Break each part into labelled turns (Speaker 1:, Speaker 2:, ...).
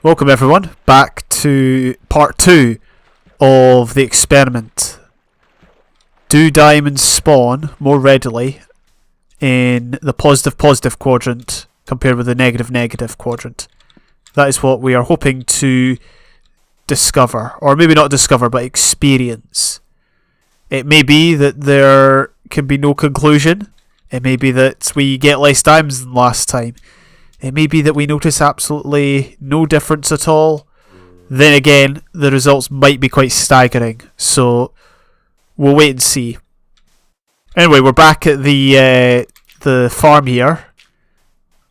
Speaker 1: Welcome everyone back to part 2 of the experiment. Do diamonds spawn more readily in the positive quadrant compared with the negative quadrant? That is what we are hoping to discover, or maybe not discover but experience. It may be that there can be no conclusion. It may be that we get less diamonds than last time. It may be that we notice absolutely no difference at all. Then again, the results might be quite staggering. So we'll wait and see. Anyway, we're back at the farm here.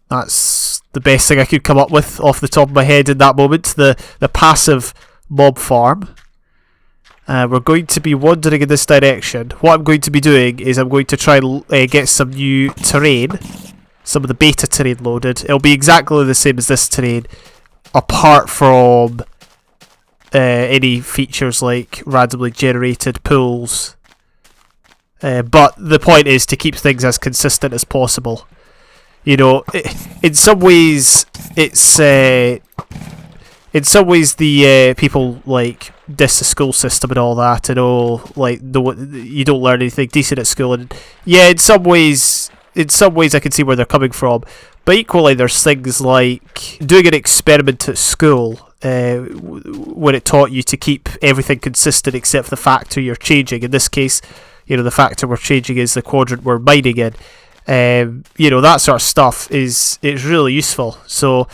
Speaker 1: That's the best thing I could come up with off the top of my head in that moment. The passive mob farm. We're going to be wandering in this direction. What I'm going to be doing is I'm going to try and get some new terrain. Some of the beta terrain loaded. It'll be exactly the same as this terrain, apart from any features like randomly generated pools. But the point is to keep things as consistent as possible. You know, in some ways, it's in some ways the people like diss the school system and all that, and like you don't learn anything decent at school. And yeah, in some ways I can see where they're coming from, but equally there's things like doing an experiment at school when it taught you to keep everything consistent except the factor you're changing. In this case, you know, the factor we're changing is the quadrant we're mining in. You know, that sort of stuff is really useful. So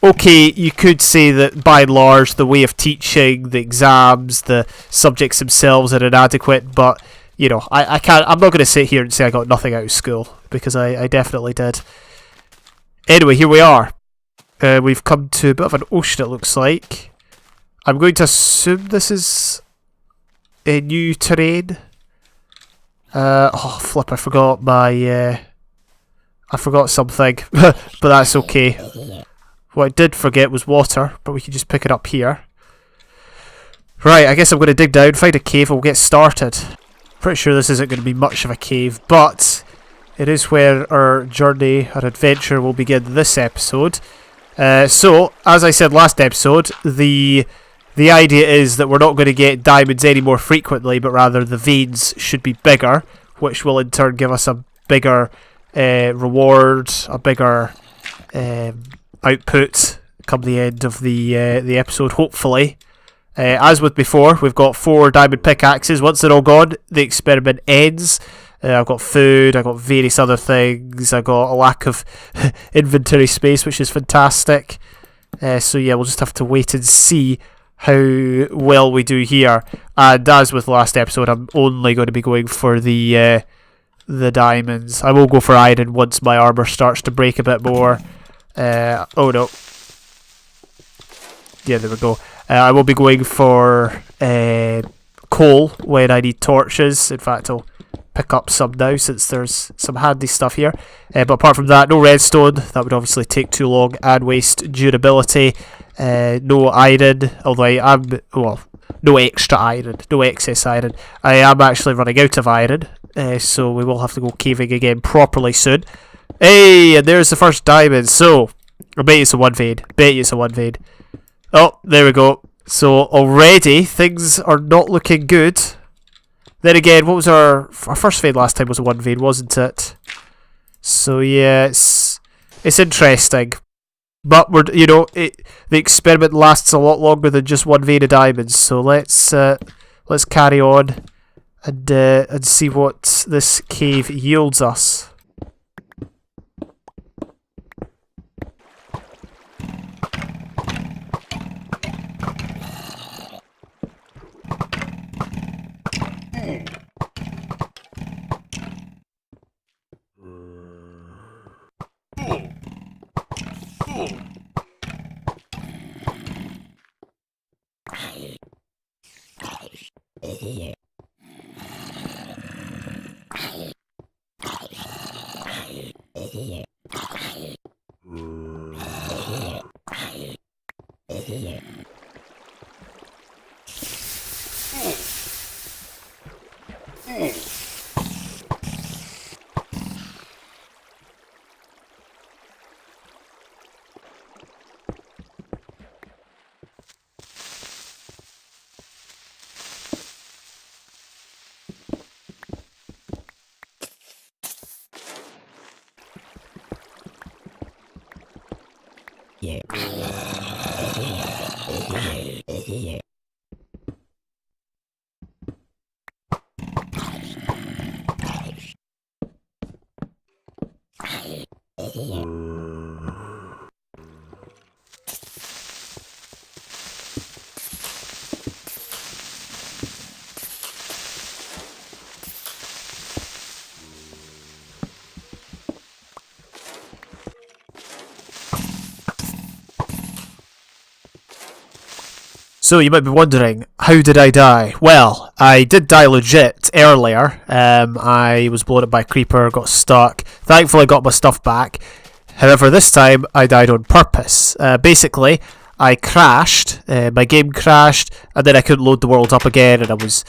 Speaker 1: okay, you could say that by and large the way of teaching, the exams, the subjects themselves are inadequate, but you know, I'm not going to sit here and say I got nothing out of school, because I definitely did. Anyway, here we are. We've come to a bit of an ocean, it looks like. I'm going to assume this is a new terrain. Oh, flip, I forgot my... I forgot something, but that's okay. What I did forget was water, but we can just pick it up here. Right, I guess I'm going to dig down, find a cave, and we'll get started. Pretty sure this isn't going to be much of a cave, but it is where our journey, our adventure will begin this episode. So, as I said last episode, the idea is that we're not going to get diamonds any more frequently, but rather the veins should be bigger, which will in turn give us a bigger reward, a bigger output come the end of the episode, hopefully. As with before, we've got 4 diamond pickaxes. Once they're all gone, the experiment ends. I've got food, I've got various other things, I've got a lack of inventory space, which is fantastic. So yeah, we'll just have to wait and see how well we do here. And as with last episode, I'm only going to be going for the diamonds. I will go for iron once my armour starts to break a bit more. Oh no. Yeah, there we go. I will be going for coal when I need torches. In fact, I'll pick up some now since there's some handy stuff here. But apart from that, no redstone. That would obviously take too long and waste durability. No iron, although I am... Well, no extra iron. No excess iron. I am actually running out of iron. So we will have to go caving again properly soon. Hey, and there's the first diamond. So, I bet it's a one vein. Oh, there we go. So already things are not looking good. Then again, what was our first vein last time was a one vein, wasn't it? So yeah, it's interesting. But the experiment lasts a lot longer than just one vein of diamonds. So let's carry on and see what this cave yields us. So you might be wondering, how did I die? Well, I did die legit earlier. I was blown up by a creeper, got stuck. Thankfully got my stuff back. However, this time I died on purpose. Basically, I crashed, my game crashed, and then I couldn't load the world up again, and I was...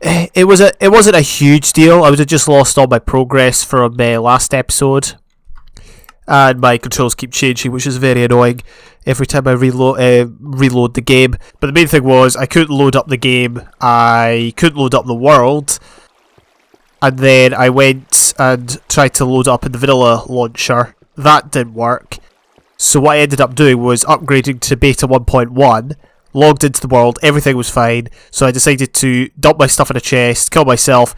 Speaker 1: It wasn't a huge deal. I would have just lost all my progress from last episode. And my controls keep changing, which is very annoying every time I reload the game. But the main thing was, I couldn't load up the game, I couldn't load up the world, and then I went and tried to load up in the vanilla launcher. That didn't work. So what I ended up doing was upgrading to beta 1.1, logged into the world, everything was fine, so I decided to dump my stuff in a chest, kill myself,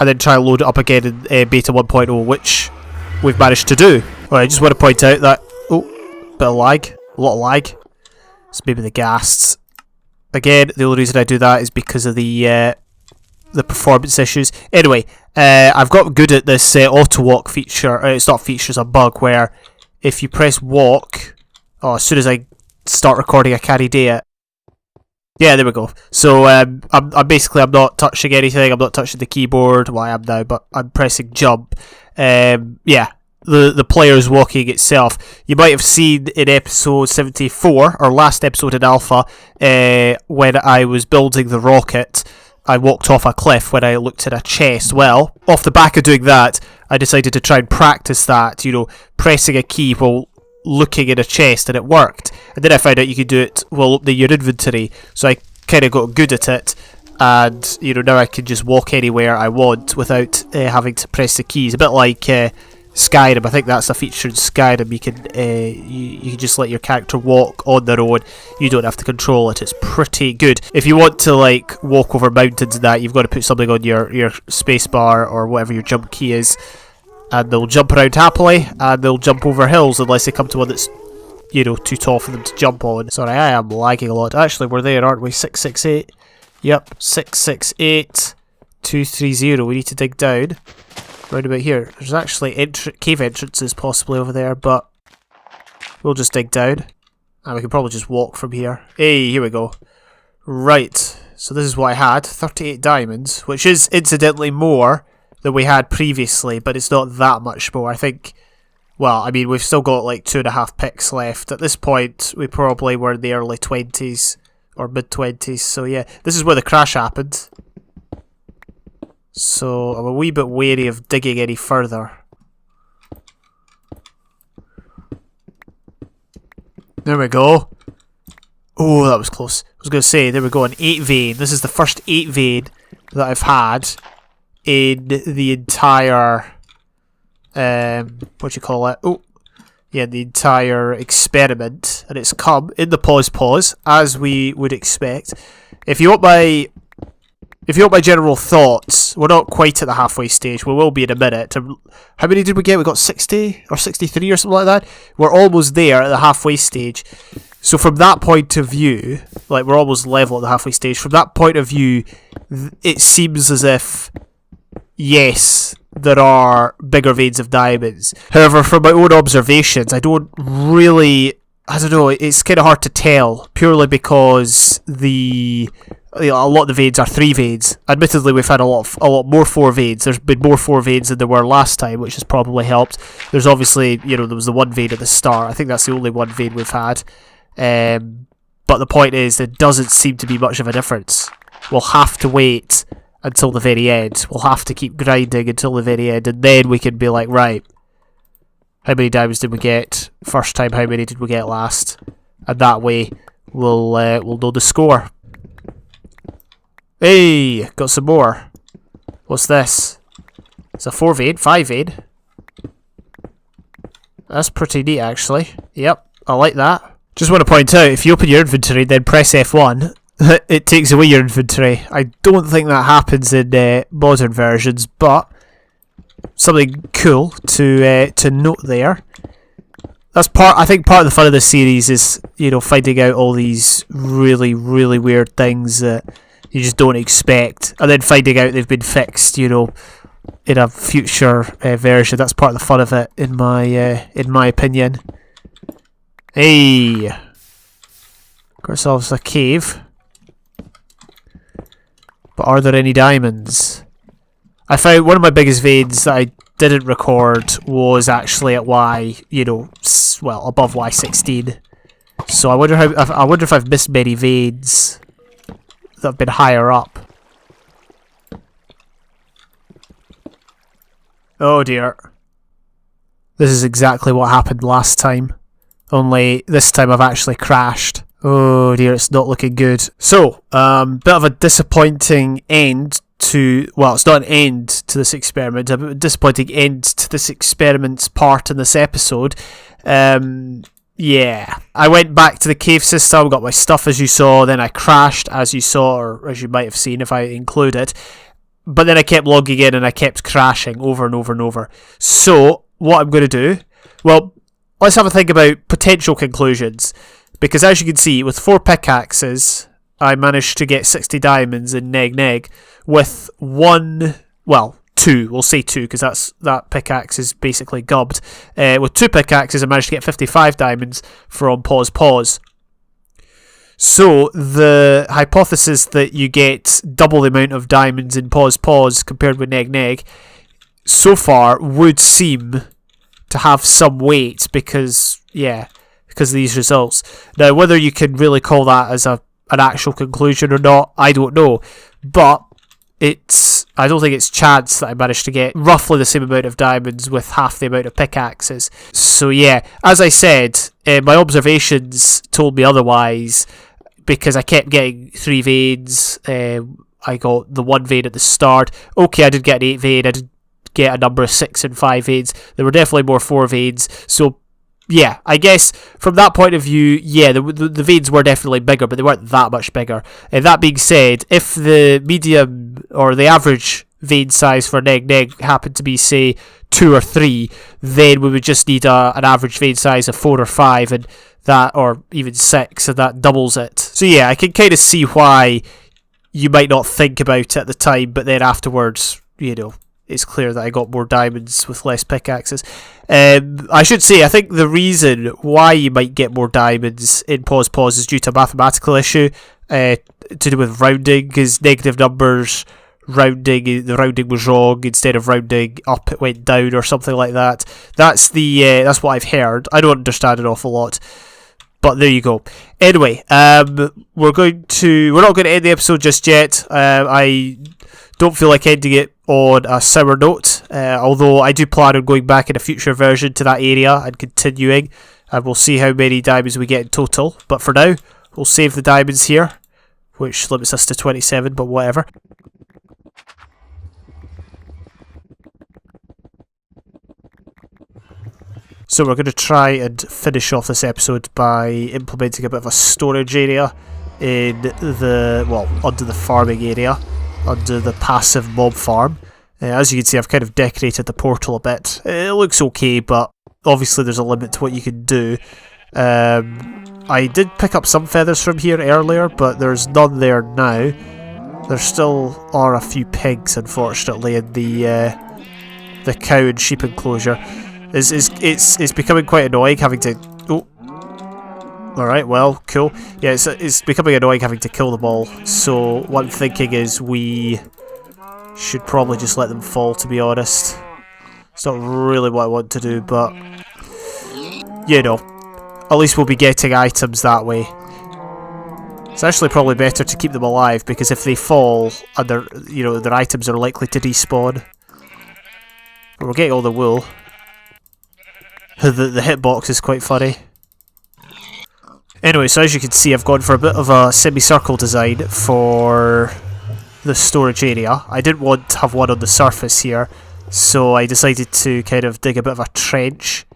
Speaker 1: and then try and load it up again in beta 1.0, which we've managed to do. Alright, I just want to point out that... Oh, bit of lag. A lot of lag. It's maybe the ghasts. Again, the only reason I do that is because of the performance issues. Anyway, I've got good at this auto walk feature. It's not a feature, it's a bug where if you press walk... Oh, as soon as I start recording I can't do it. Yeah, there we go. So I'm basically not touching anything. I'm not touching the keyboard. Well, I am now, but I'm pressing jump. Yeah. The player's walking itself. You might have seen in episode 74, or last episode in Alpha, when I was building the rocket, I walked off a cliff when I looked at a chest. Well, off the back of doing that, I decided to try and practice that, you know, pressing a key while looking in a chest, and it worked. And then I found out you could do it while opening your inventory, so I kind of got good at it. And, you know, now I can just walk anywhere I want without having to press the keys. A bit like... Skyrim, I think that's a feature in Skyrim. You can you can just let your character walk on their own. You don't have to control it. It's pretty good. If you want to like walk over mountains and that, you've got to put something on your spacebar or whatever your jump key is, and they'll jump around happily, and they'll jump over hills unless they come to one that's, you know, too tall for them to jump on. Sorry, I am lagging a lot. Actually, we're there, aren't we? 668. Yep, 668 230. We need to dig down. Round about here. There's actually cave entrances possibly over there, but we'll just dig down. And we can probably just walk from here. Hey, here we go. Right, so this is what I had. 38 diamonds, which is incidentally more than we had previously, but it's not that much more. I think, well, I mean, we've still got like 2.5 picks left. At this point, we probably were in the early 20s or mid-20s, so yeah. This is where the crash happened. So, I'm a wee bit wary of digging any further. There we go. Oh, that was close. I was going to say, there we go, an 8 vein. This is the first 8 vein that I've had in the entire... what do you call it? Oh, yeah, the entire experiment. And it's come in the pause, as we would expect. If you want my general thoughts, we're not quite at the halfway stage. We will be in a minute. How many did we get? We got 60 or 63 or something like that. We're almost there at the halfway stage. So from that point of view, like we're almost level at the halfway stage. From that point of view, it seems as if, yes, there are bigger veins of diamonds. However, from my own observations, I don't know, it's kind of hard to tell, purely because a lot of the veins are 3 veins. Admittedly, we've had a lot more 4 veins. There's been more 4 veins than there were last time, which has probably helped. There's obviously, you know, there was the 1 vein at the start. I think that's the only 1 vein we've had. But the point is, there doesn't seem to be much of a difference. We'll have to wait until the very end. We'll have to keep grinding until the very end, and then we can be like, right, how many diamonds did we get first time? How many did we get last? And that way, we'll know the score. Hey, got some more. What's this? It's a 4 vein, 5 vein. That's pretty neat, actually. Yep, I like that. Just want to point out, if you open your inventory, then press F1, it takes away your inventory. I don't think that happens in modern versions, but something cool to note there. I think part of the fun of this series is, finding out all these really, really weird things that you just don't expect, and then finding out they've been fixed, in a future version. That's part of the fun of it, in my opinion. Hey, got ourselves a cave. But are there any diamonds? I found one of my biggest veins that I didn't record was actually at Y, above Y16. So I wonder if I've missed many veins that have been higher up. Oh dear. This is exactly what happened last time. Only this time I've actually crashed. Oh dear, it's not looking good. So, bit of a disappointing end to... Well, it's not an end to this experiment. A disappointing end to this experiment's part in this episode. Yeah. I went back to the cave system, got my stuff as you saw, then I crashed as you saw, or as you might have seen if I include it. But then I kept logging in and I kept crashing over and over and over. So, what I'm going to do... Well, let's have a think about potential conclusions. Because as you can see, with 4 pickaxes, I managed to get 60 diamonds in Neg, with 2, we'll say 2, because that pickaxe is basically gubbed. With 2 pickaxes, I managed to get 55 diamonds from Pause. So, the hypothesis that you get double the amount of diamonds in Pause compared with Neg, so far would seem to have some weight, because of these results. Now, whether you can really call that as an actual conclusion or not, I don't know. But I don't think it's chance that I managed to get roughly the same amount of diamonds with half the amount of pickaxes. So yeah, as I said, my observations told me otherwise, because I kept getting 3 veins. I got the 1 vein at the start. Okay, I did get an 8 vein. I did get a number of 6 and 5 veins. There were definitely more 4 veins. So yeah, I guess from that point of view, yeah, the veins were definitely bigger, but they weren't that much bigger. That being said, if the medium or the average vein size for Neg happened to be, say, 2 or 3, then we would just need an average vein size of 4 or 5, and that, or even 6, and that doubles it. So yeah, I can kind of see why you might not think about it at the time, but then afterwards, it's clear that I got more diamonds with less pickaxes. I should say, I think the reason why you might get more diamonds in Pause is due to a mathematical issue to do with rounding, because negative numbers, the rounding was wrong. Instead of rounding up, it went down or something like that. That's what I've heard. I don't understand an awful lot, but there you go. Anyway, we're not going to end the episode just yet. I don't feel like ending it on a sour note, although I do plan on going back in a future version to that area and continuing, and we'll see how many diamonds we get in total. But for now, we'll save the diamonds here, which limits us to 27, but whatever. So we're going to try and finish off this episode by implementing a bit of a storage area in under the farming area, under the passive mob farm. As you can see, I've kind of decorated the portal a bit. It looks okay, but obviously there's a limit to what you can do. I did pick up some feathers from here earlier, but there's none there now. There still are a few pigs, unfortunately, in the cow and sheep enclosure. It's becoming quite annoying having to... Oh. Alright, well, cool. Yeah, it's becoming annoying having to kill them all. So what I'm thinking is we should probably just let them fall, to be honest. It's not really what I want to do, but at least we'll be getting items that way. It's actually probably better to keep them alive, because if they fall and their items are likely to despawn. But we're getting all the wool. The hitbox is quite funny. Anyway, so as you can see, I've gone for a bit of a semicircle design for the storage area. I didn't want to have one on the surface here, so I decided to kind of dig a bit of a trench,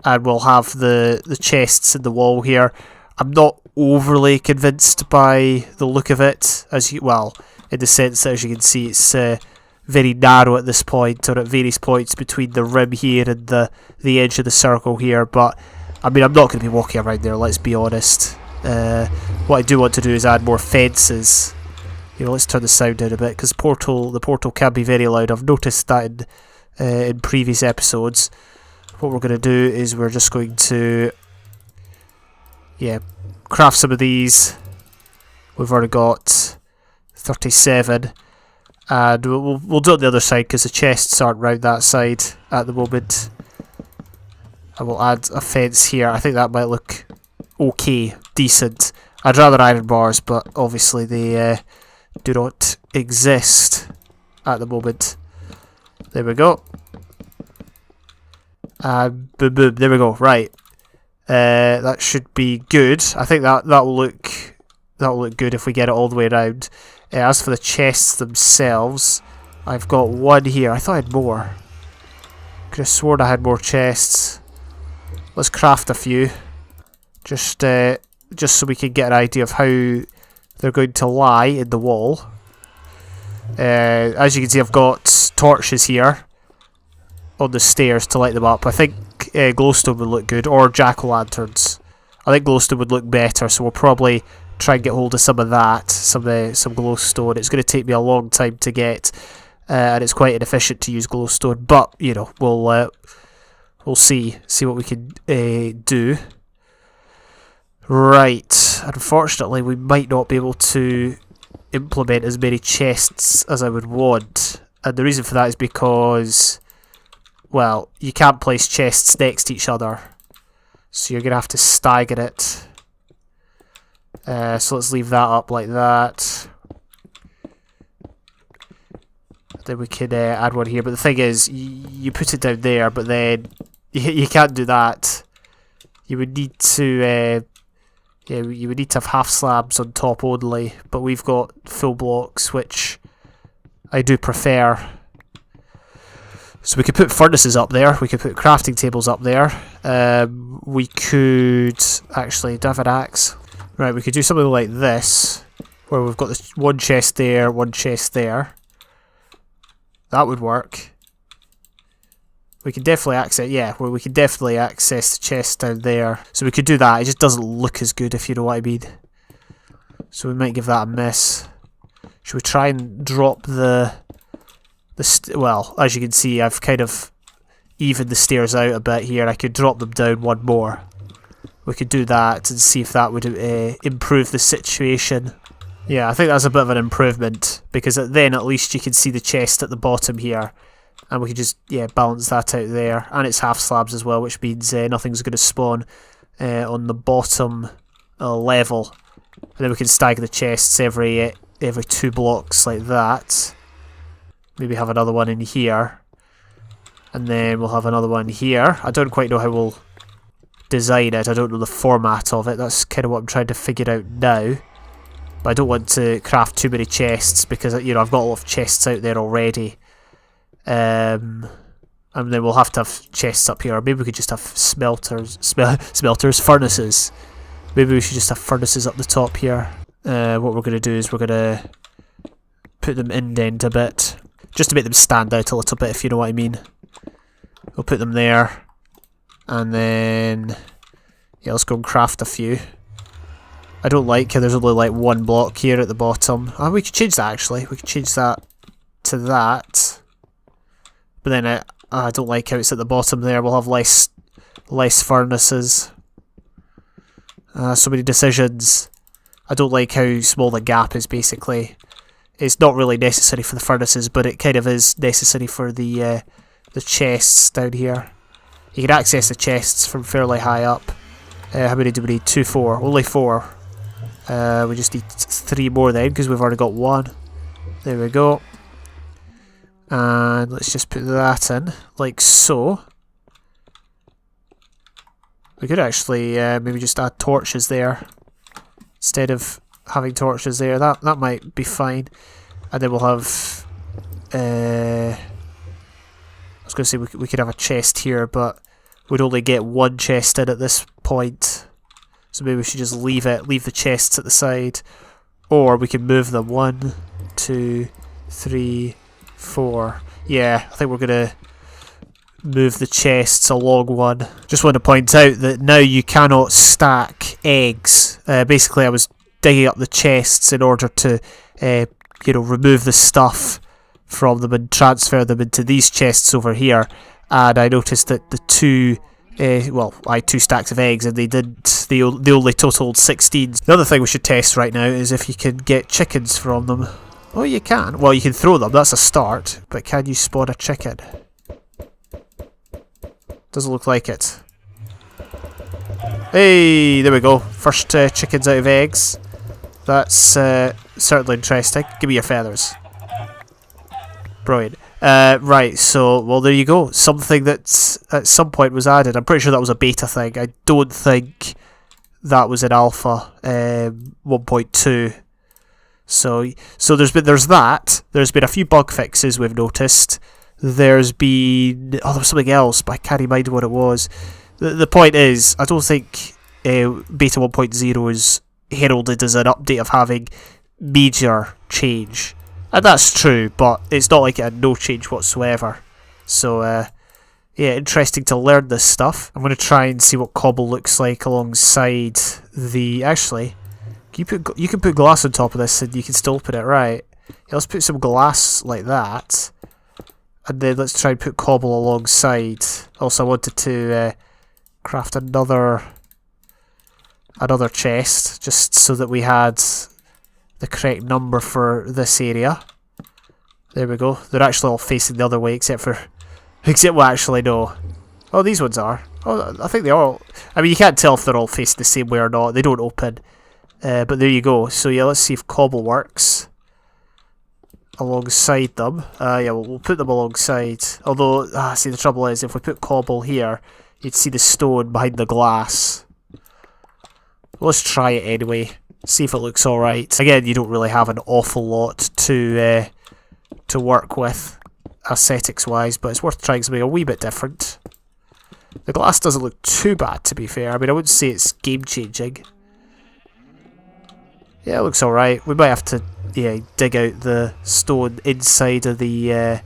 Speaker 1: and we'll have the chests in the wall here. I'm not overly convinced by the look of it, well, in the sense that, as you can see, it's very narrow at this point, or at various points between the rim here and the edge of the circle here. But I mean, I'm not going to be walking around there, let's be honest. What I do want to do is add more fences. Let's turn the sound down a bit, because the portal can be very loud. I've noticed that in previous episodes. What we're going to do is we're just going to craft some of these. We've already got 37, and we'll do it on the other side because the chests aren't round that side at the moment. And we'll add a fence here. I think that might look okay, decent. I'd rather iron bars, but obviously they do not exist at the moment. There we go. Boom, boom. There we go. Right. That should be good. I think that will look good if we get it all the way around. As for the chests themselves, I've got one here. I thought I had more. Could have sworn I had more chests. Let's craft a few, just so we can get an idea of how they're going to lie in the wall. As you can see, I've got torches here on the stairs to light them up. I think glowstone would look good, or jack-o'-lanterns. I think glowstone would look better, so we'll probably try and get hold of some of that, some glowstone. It's going to take me a long time to get, and it's quite inefficient to use glowstone. But you know, we'll see what we can do. Right. Unfortunately, we might not be able to implement as many chests as I would want, and the reason for that is because, well, you can't place chests next to each other, so you're going to have to stagger it. So let's leave that up like that. Then we can add one here, but the thing is, you put it down there, but then you can't do that. You would need to, you would need to have half slabs on top only, but we've got full blocks, which I do prefer. So we could put furnaces up there, we could put crafting tables up there, we could actually, do I have an axe? Right, we could do something like this, where we've got this one chest there, one chest there. That would work. We can definitely access, we can definitely access the chest down there. So we could do that, it just doesn't look as good, if you know what I mean. So we might give that a miss. Should we try and drop well, as you can see, I've kind of evened the stairs out a bit here. I could drop them down one more. We could do that and see if that would improve the situation. Yeah, I think that's a bit of an improvement, because then at least you can see the chest at the bottom here, and we can just balance that out there. And it's half slabs as well, which means nothing's going to spawn on the bottom level. And then we can stagger the chests every 2 blocks like that. Maybe have another one in here, and then we'll have another one here. I don't quite know how we'll design it. I don't know the format of it. That's kind of what I'm trying to figure out now. But I don't want to craft too many chests, because I've got a lot of chests out there already. And then we'll have to have chests up here. Or maybe we could just have furnaces. Maybe we should just have furnaces up the top here. What we're going to do is we're going to put them indent a bit, just to make them stand out a little bit, if you know what I mean. We'll put them there, and then let's go and craft a few. I don't like how there's only like one block here at the bottom. Oh, we could change that actually. We could change that to that. But then I don't like how it's at the bottom there. We'll have less furnaces. So many decisions. I don't like how small the gap is, basically. It's not really necessary for the furnaces, but it kind of is necessary for the chests down here. You can access the chests from fairly high up. How many do we need? 2, 4. Only 4. We just need 3 more then, because we've already got 1. There we go. And let's just put that in, like so. We could actually maybe just add torches there, instead of having torches there. That might be fine. And then we'll have I was going to say we could have a chest here, but we'd only get one chest in at this point, So maybe we should just leave the chests at the side. Or we can move them. 1, 2, 3, 4. Yeah, I think we're going to move the chests along one. Just want to point out that now you cannot stack eggs. Basically, I was digging up the chests in order to, remove the stuff from them and transfer them into these chests over here. And I noticed that the two... I had 2 stacks of eggs and they only totaled 16. The other thing we should test right now is if you can get chickens from them. Oh, you can. Well, you can throw them, that's a start. But can you spawn a chicken? Doesn't look like it. Hey, there we go. First chickens out of eggs. That's certainly interesting. Give me your feathers. Brilliant. Right, so, well, there you go. Something that at some point was added. I'm pretty sure that was a beta thing. I don't think that was in alpha 1.2. So there's that. There's been a few bug fixes we've noticed. There's been... there was something else, but I can't remember what it was. The point is, I don't think beta 1.0 is heralded as an update of having major change. And that's true, but it's not like it had no change whatsoever. So, yeah, interesting to learn this stuff. I'm going to try and see what cobble looks like alongside the... Actually, you can put glass on top of this and you can still put it right. Yeah, let's put some glass like that. And then let's try and put cobble alongside. Also, I wanted to craft another chest, just so that we had the correct number for this area. There we go. They're actually all facing the other way, except well, actually no. Oh, these ones are. Oh, I think they are all. I mean, you can't tell if they're all facing the same way or not. They don't open. But there you go. So yeah, let's see if cobble works alongside them. Yeah, we'll put them alongside. Although, see, the trouble is, if we put cobble here, you'd see the stone behind the glass. Let's try it anyway. See if it looks alright. Again, you don't really have an awful lot to work with, aesthetics-wise, but it's worth trying something a wee bit different. The glass doesn't look too bad, to be fair. I mean, I wouldn't say it's game-changing. Yeah, it looks alright. We might have to, dig out the stone inside of the,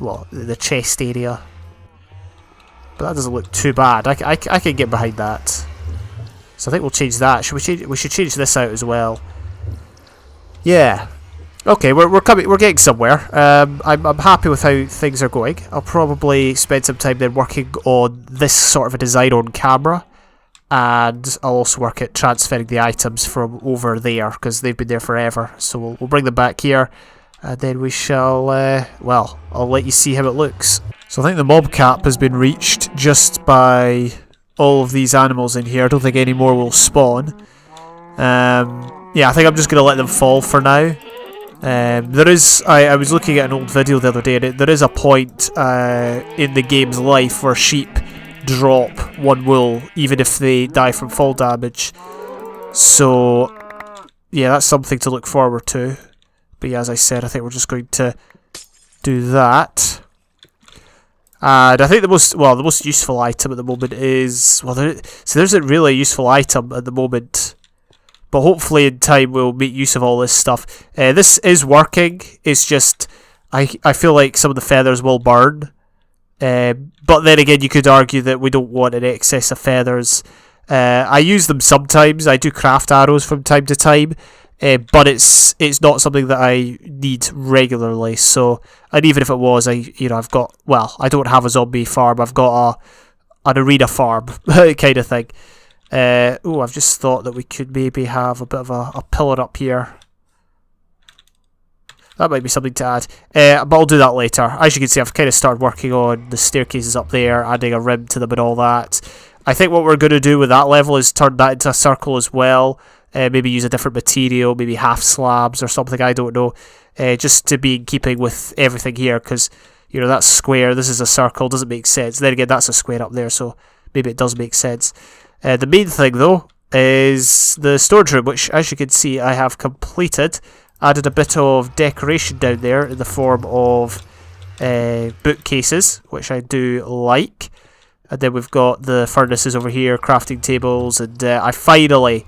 Speaker 1: the chest area. But that doesn't look too bad. I can get behind that. So I think we'll change that. We should change this out as well. Yeah. Okay, we're getting somewhere. I'm happy with how things are going. I'll probably spend some time then working on this sort of a design on camera, and I'll also work at transferring the items from over there because they've been there forever. So we'll bring them back here, and then we shall. I'll let you see how it looks. So I think the mob cap has been reached just by all of these animals in here. I don't think any more will spawn. Yeah, I think I'm just going to let them fall for now. There is, I was looking at an old video the other day, and there is a point in the game's life where sheep drop 1 wool, even if they die from fall damage. So, yeah, that's something to look forward to. But yeah, as I said, I think we're just going to do that. And I think the most useful item at the moment is... there isn't really a useful item at the moment. But hopefully in time we'll make use of all this stuff. This is working. It's just... I feel like some of the feathers will burn. But then again, you could argue that we don't want an excess of feathers. I use them sometimes. I do craft arrows from time to time. But it's not something that I need regularly. So, and even if it was, I've got, I don't have a zombie farm. I've got an arena farm kind of thing. I've just thought that we could maybe have a bit of a pillar up here. That might be something to add. But I'll do that later. As you can see, I've kind of started working on the staircases up there, adding a rim to them and all that. I think what we're going to do with that level is turn that into a circle as well. Maybe use a different material, maybe half slabs or something, I don't know. Just to be in keeping with everything here, because, that's square, this is a circle, doesn't make sense. Then again, that's a square up there, so maybe it does make sense. The main thing, though, is the storage room, which, as you can see, I have completed. Added a bit of decoration down there in the form of bookcases, which I do like. And then we've got the furnaces over here, crafting tables, and I finally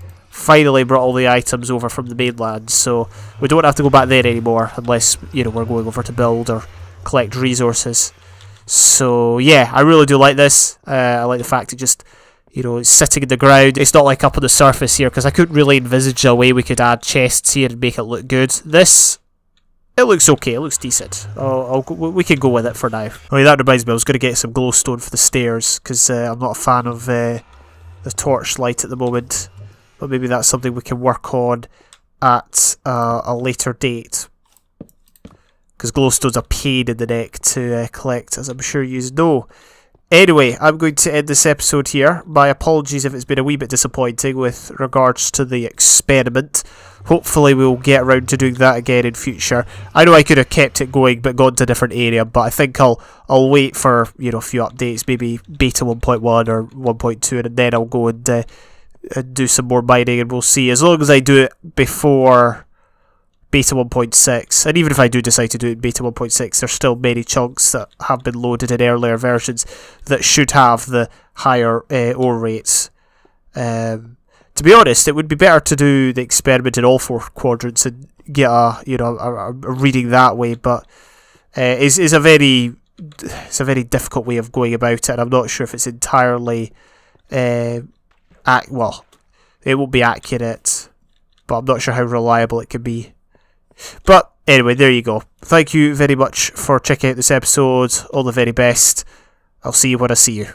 Speaker 1: brought all the items over from the mainland, so we don't have to go back there anymore unless, you know, we're going over to build or collect resources. So yeah, I really do like this. I like the fact it just, you know, it's sitting in the ground. It's not like up on the surface here, because I couldn't really envisage a way we could add chests here and make it look good. This, it looks okay, it looks decent. We can go with it for now. Oh yeah, that reminds me, I was going to get some glowstone for the stairs, because I'm not a fan of the torchlight at the moment. But maybe that's something we can work on at a later date. Because glowstone's a pain in the neck to collect, as I'm sure you know. Anyway, I'm going to end this episode here. My apologies if it's been a wee bit disappointing with regards to the experiment. Hopefully we'll get around to doing that again in future. I know I could have kept it going but gone to a different area, but I think I'll wait for, you know, a few updates, maybe beta 1.1 or 1.2, and then I'll go and do some more mining, and we'll see. As long as I do it before beta 1.6, and even if I do decide to do it in beta 1.6, there's still many chunks that have been loaded in earlier versions that should have the higher ore rates. To be honest, it would be better to do the experiment in all 4 quadrants and get a reading that way, but it's a very difficult way of going about it, and I'm not sure if it's entirely well, it won't be accurate, but I'm not sure how reliable it can be. But anyway, there you go. Thank you very much for checking out this episode. All the very best. I'll see you when I see you.